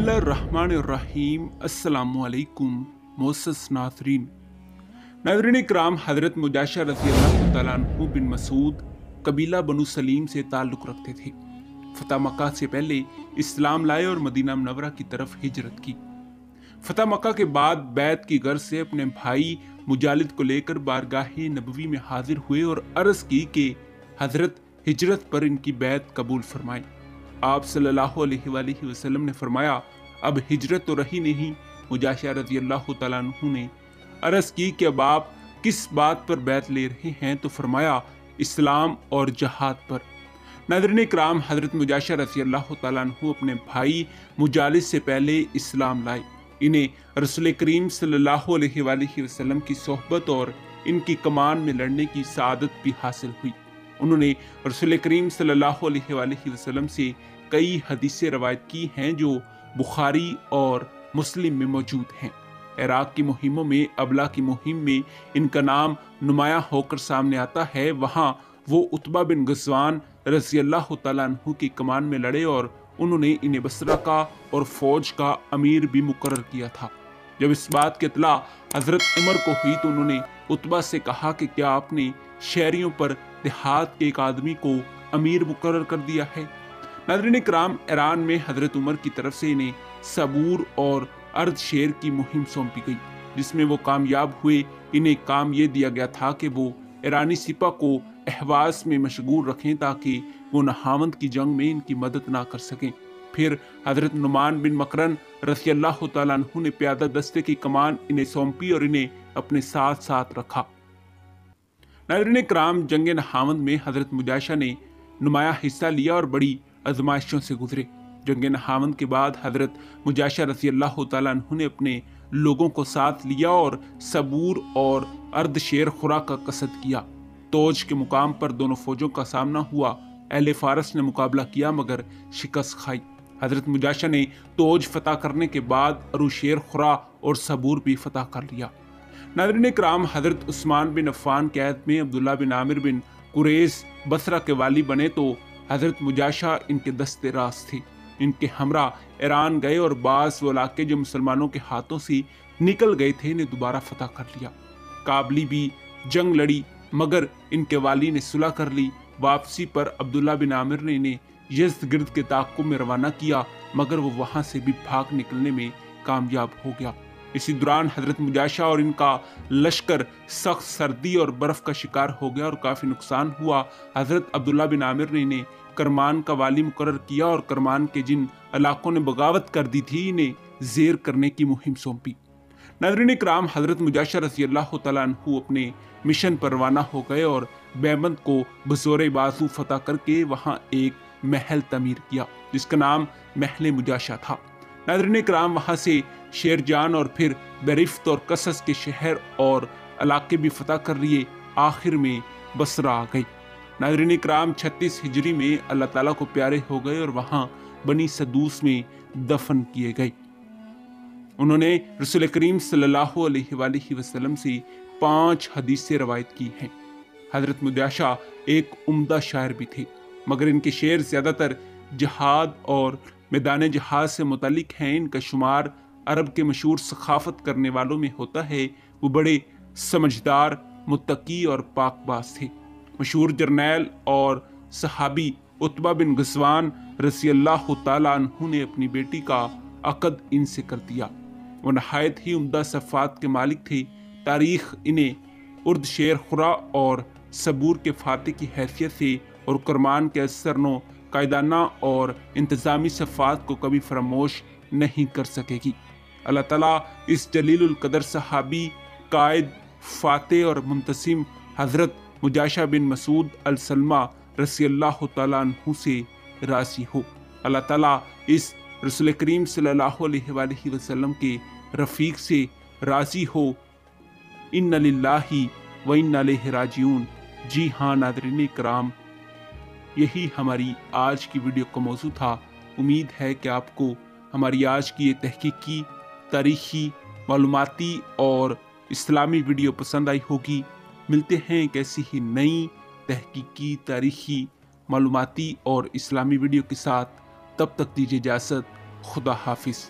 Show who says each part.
Speaker 1: बिस्मिल्लाहिर्रहमानिर्रहीम। अस्सलामुअलैकुम मोअज़्ज़ज़ नाज़रीन इकराम, हज़रत मुजाशा रज़ियल्लाहु तआला अन्हु बिन मसूद कबीला बनु सलीम से ताल्लुक़ रखते थे। फ़तह मक्का से पहले इस्लाम लाए और मदीना मुनव्वरा की तरफ हिजरत की। फ़तह मक्का के बाद बैत की गर्ज से अपने भाई मुजालिद को लेकर बारगाहे नबवी में हाजिर हुए और अर्ज़ की कि हज़रत हिजरत पर इनकी बैत कबूल फरमाएं। आप सल्लल्लाहु अलैहि वसल्लम ने फरमाया, अब हिजरत तो रही नहीं। मुजाशा रज़ियल्लाहु तआला अन्हु ने अर्ज़ की कि अब आप किस बात पर बैत ले रहे हैं? तो फरमाया, इस्लाम और जहाद पर। नाज़रीन इकराम, हज़रत मुजाशा रज़ियल्लाहु तआला अन्हु अपने भाई मुजालिद से पहले इस्लाम लाए। इन्हें रसूल करीम सल्लल्लाहु अलैहि वसल्लम की सोहबत और इनकी कमान में लड़ने की सआदत भी हासिल हुई। उन्होंने रसूल करीम सल्लल्लाहु अलैहि वसल्लम से कई हदीसें रवायत की हैं जो बुखारी और मुस्लिम में मौजूद हैं। इराक की मुहिमों में अबला की मुहिम में इनका नाम नुमाया होकर सामने आता है। वहाँ वो उतबा बिन गज़वान रज़ियल्लाहु तआला अन्हु की कमान में लड़े और उन्होंने इन्हें बसरा का और फौज का अमीर भी मुकर्रर किया था। जब इस बात की इत्तला हज़रत उमर को हुई तो उन्होंने उतबा से कहा कि क्या आपने शहरियों पर देहात के एक आदमी को अमीर मुकर्रर कर दिया है? नाज़रीन इकराम, ईरान में हज़रत उमर की तरफ से इन्हें सबूर और अर्द शेर की मुहिम सौंपी गई, जिसमें वो कामयाब हुए। इन्हें काम ये दिया गया था कि वो ईरानी सिपा को अहवास में मशगूल रखें ताकि वो नहावंद की जंग में इनकी मदद ना कर सकें। फिर हज़रत नुमान बिन मकरन रज़ियल्लाहु तआला अन्हु ने प्यादा दस्ते की कमान इन्हें सौंपी और इन्हें अपने साथ साथ रखा। नाज़रीन इकराम, जंग नहावंद में हज़रत मुजाशा ने नुमाया हिस्सा लिया और बड़ी आजमाइशों से गुजरे। जंग नहावंद के बाद हज़रत मुजाशा रज़ियल्लाहु तआला अन्हु ने अपने लोगों को साथ लिया और सबूर और अर्द शेर खुराक का कसद किया। तोज के मुकाम पर दोनों फौजों का सामना हुआ। अहले फारस ने मुकाबला किया मगर शिकस्त खाई। हज़रत मुजाशा ने तोज फतह करने के बाद अरू शेर खुरा और सबूर भी फतह कर लिया। नाज़रीन इकराम, हज़रत उस्मान बिन अफ़्फ़ान के अहद में अब्दुल्ला बिन आमिर बिन कुरैश बसरा के वाली बने तो हज़रत मुजाशा इनके दस्ते रास थे। इनके हमरा ईरान गए और बास वो इलाके जो मुसलमानों के हाथों से निकल गए थे इन्हें दोबारा फतह कर लिया। काबली भी जंग लड़ी मगर इनके वाली ने सुलह कर ली। वापसी पर अब्दुल्ला बिन आमिर ने इन्हें यज़्द गिर्द के ताक़ुब में रवाना किया मगर वो वहाँ से भी भाग निकलने में कामयाब हो गया। इसी दौरान हज़रत मुजाशा और इनका लश्कर सख्त सर्दी और बर्फ़ का शिकार हो गया और काफ़ी नुकसान हुआ। हज़रत अब्दुल्ला बिन आमिर ने इन्हें करमान का वाली मुकर्रर किया और करमान के जिन इलाकों ने बगावत कर दी थी इन्हें ज़ेर करने की मुहिम सौंपी। नाज़रीन इकराम, हज़रत मुजाशा रज़ियल्लाहु तआला अन्हु अपने मिशन पर रवाना हो गए और बैबंद को बज़ोर बाजू फतह करके वहाँ एक महल तमीर किया जिसका नाम महल मुजाशा था। नाज़रीन इकराम, वहाँ से शेरजान और फिर बेरिफ्त और कसस के शहर और इलाके भी फतह कर लिए। आखिर में बसरा आ गई। नाज़रीन इकराम, 36 हिजरी में अल्लाह ताला को प्यारे हो गए और वहाँ बनी सदूस में दफन किए गए। उन्होंने रसूल करीम सल्लल्लाहु अलैहि वसल्लम से 5 हदीसें रवायत की हैं। हज़रत मुजाशा एक उम्दा शायर भी थे मगर इनके शेर ज़्यादातर जहाद और मैदान जहाद से मुतालिक हैं। इनका शुमार अरब के मशहूर सखाफत करने वालों में होता है। वो बड़े समझदार, मुत्तकी और पाकबाज थे। मशहूर जर्नैल और सहाबी उतबा बिन गज़वान रज़ियल्लाहु तआला अन्हु ने अपनी बेटी का अक़द इनसे कर दिया। वो नहायत ही उम्दा सफ़ात के मालिक थे। तारीख़ इन्हें उर्द शेर खुरा और सबूर के फाते की हैसियत से और करमान के असरनो कायदाना और इंतज़ामी सफ़ात को कभी फरामोश नहीं कर सकेगी। अल्लाह ताला इस जलीलुल कदर सहाबी, कायद, फाते और मुंतसिम हज़रत मुजाशा बिन मसूद अल सलमा रज़ियल्लाहु तआला अन्हु से राज़ी हो। अल्लाह ताला इस रसूल करीम सल्लल्लाहु अलैहि वसल्लम के रफ़ीक से राज़ी हो। इन्ना लिल्लाहि व इन्ना इलैहि राजिऊन। जी हाँ नाज़रीन इकराम, यही हमारी आज की वीडियो का मौजू था। उम्मीद है कि आपको हमारी आज की ये तहकीकी, तारीख़ी, मालूमाती और इस्लामी वीडियो पसंद आई होगी। मिलते हैं एक ऐसी ही नई तहकीकी, तारीख़ी, मालूमाती और इस्लामी वीडियो के साथ। तब तक दीजिए इजाज़त। خدا حافظ.